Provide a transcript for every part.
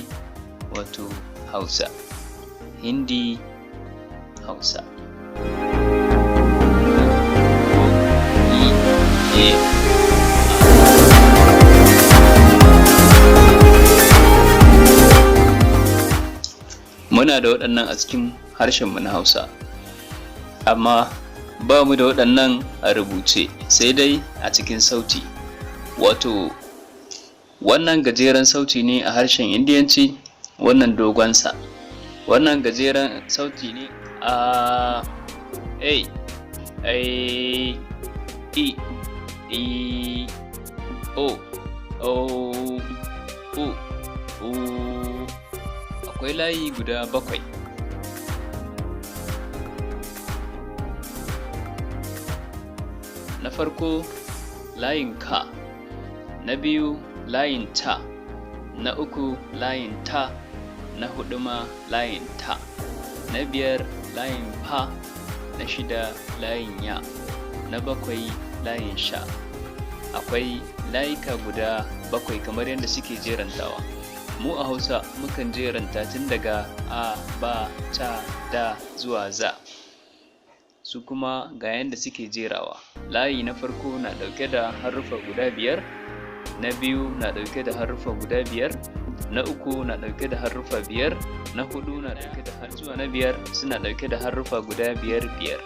Hindi wato Hausa. Hindi Hausa. Muna da waɗannan a cikin harshenmu na Hausa, amma ba mu da waɗannan a rubuce, sai dai a cikin sauti. Wato wannan gajeren sauti ne a harshen Hindiyanci, wannan dogonsa. Wannan gajeren sauti ne a A, I, E, O, U. Akwai layi guda 7. Na farko layin ka, na biyu layin ta, na uku layin ta, na hudu ma layin ta, na biyar layin fa, na shida layin ya, na 7 layin sha. Akwai layuka guda 7 kamar yadda suke jerantawa. Mu a Hausa mukan jeranta tun daga a, ba, ta, da zuwa za. Su kuma ga yadda suke jerawa. Layi na farko na ɗauke da haruffa guda 5, na biyu na ɗauke da haruffa guda 5, na uku na ɗauke da haruffa 5, na hudu na ɗauke da zuwa na 5 suna ɗauke da haruffa guda 5.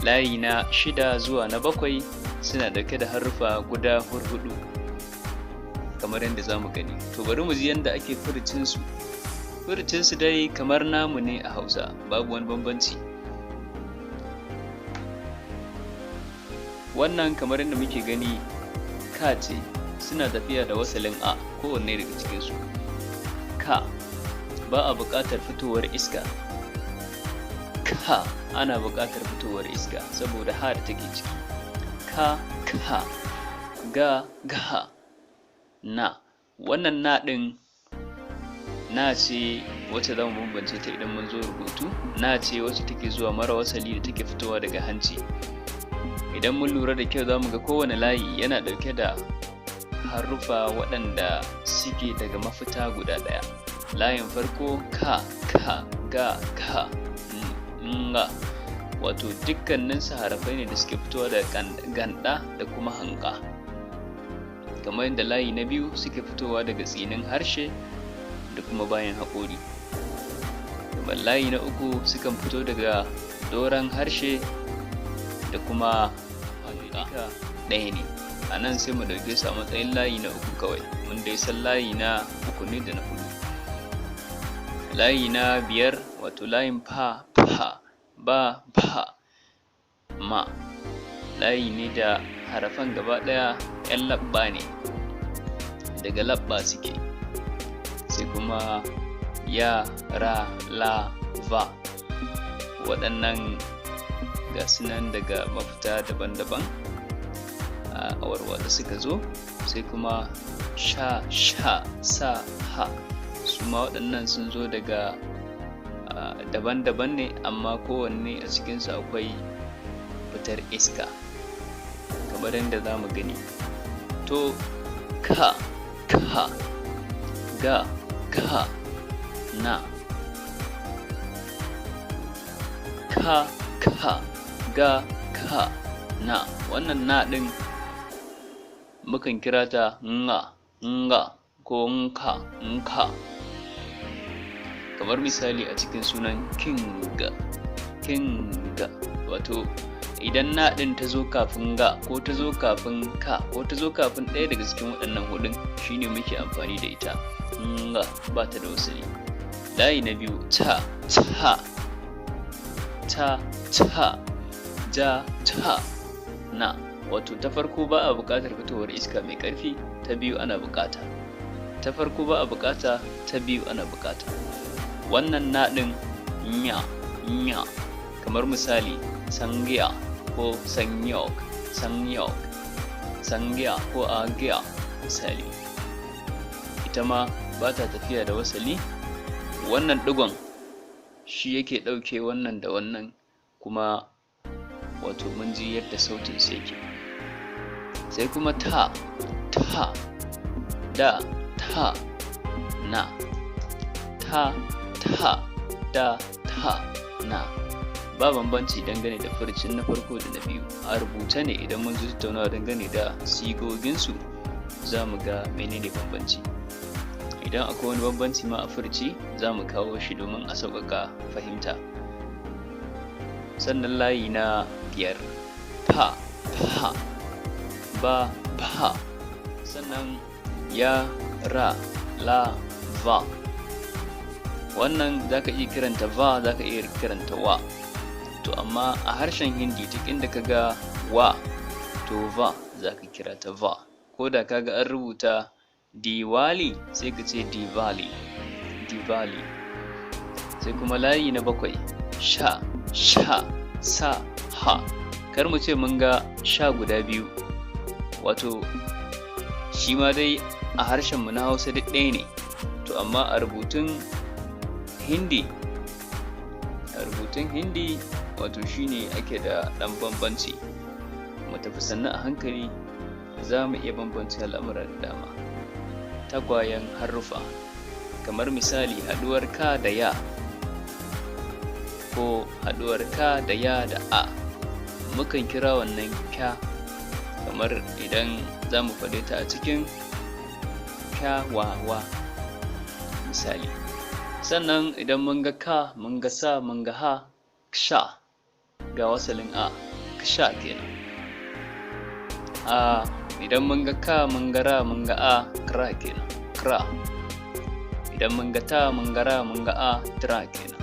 Layi na 6 zuwa na 7 suna ɗauke da haruffa guda 4. Kamar yadda za mu gani. To bari mu ji yadda ake furucinsu. Furucinsu dai kamar namu ne a Hausa, babu wani bambanci. Wannan kamar yadda muke gani ka ce, suna tafiya da wasalin a kowanne daga cikinsu. Ka ba a buƙatar fitowar iska. Ka ana buƙatar fitowar iska saboda ha da take ciki. Ka, ga, na. Wannan na ɗin na ce wacce za mu bambance ta idan mun zo rubutu. Na ce wacce take zuwa mara wasali da take fitowa daga hanci. Idan mun lura da kyau za mu ga kowane layi yana ɗauke da haruffa waɗanda suke daga mafita guda ɗaya. Layin farko ka, ga, nga. Wato dukkaninsu harafai ne da suke fitowa daga ganda da kuma hanka. Kamar yadda layi na biyu suke fitowa daga tsinin harshe da kuma bayan haƙori. Kamar layi na uku sukan fito daga doron harshe da kuma hanka ɗaya ne. A nan sai mu ɗauke su a matsayin layi na uku kawai, mun dai san layi na uku ne da na hudu. Layi na 5 wato layin fa, ba, ma. Layi ne da harafan gaba ɗaya 'yan labba ne, daga labba suke. Sai kuma ya, ra, la, va. Waɗannan ga su nan daga mafita daban-daban a warwatsa suka zo. Sai kuma sha, sa, ha. Su ma waɗannan sun zo daga daban-daban ne, amma kowanne a cikinsu akwai fitar iska kamar yadda za mu gani. To ka, ga, na. Ka, ga, na. Wannan na ɗin mukan kira ta nga ko nka. Kamar misali a cikin sunan kinga. Wato idan na ɗin ta zo kafin ga, ko ta zo kafin ka, ko ta zo kafin ɗaya daga cikin waɗannan hudun, shine muke amfani da ita. Nga ba ta da wasali. Layi na biyu ta, ja, na. Wato ta farko ba a buƙatar fitowar iska mai ƙarfi, ta biyu ana buƙata. Ta farko ba a buƙata, ta biyu ana buƙata. Wannan na ɗin nya. Kamar misali sangya ko sanyok, sangya ko agya misali. Ita ma ba ta tafiya da wasali. Wannan ɗigon shi yake ɗauke wannan da wannan, kuma wato mun ji yadda sautin sa yake. Sai kuma ta, da, na, ta, da, ta, na. Ba bambanci dangane da furucin na farko da na biyu. A rubuce ne idan mun zo tattaunawa dangane da sigoginsu za mu ga menene bambanci. Idan akwai wani bambanci ma a furuci za mu kawo shi domin a sauƙaƙa fahimta. Sannan layi na 5, fa, ba, sannan ya, ra, la, va. Wannan za ka iya kiranta va, za ka iya kiranta wa. To amma a harshen Hindi duk inda ka ga wa to va za ka kira ta va. Ko da ka ga an rubuta Diwali sai ka ce Diwali. Sai kuma layi na 7, sha, sa, ha. Kar mu ce mun ga sha guda biyu, wato shi ma dai a harshenmu na Hausa duk ɗaya ne. To amma a rubutun Hindi wato shine ake da ɗan bambanci. Mu tafi sannu a hankali za mu iya bambance al'amura da dama. Tagwayen haruffa kamar misali haɗuwar ka da ya, ko haɗuwar ka da ya da a, mukan kira wannan kya, kamar idan za mu faɗe ta a cikin kyawawa misali. Sannan idan mun ga ka, mun ga sa, mun ga ha, ksha, ga wasalin a, ksha kenan. A idan mun ga ka, mun ga ra, mun ga a, kra kenan, kra. Idan mun ga ta, mun ga ra, mun ga a, tra kenan.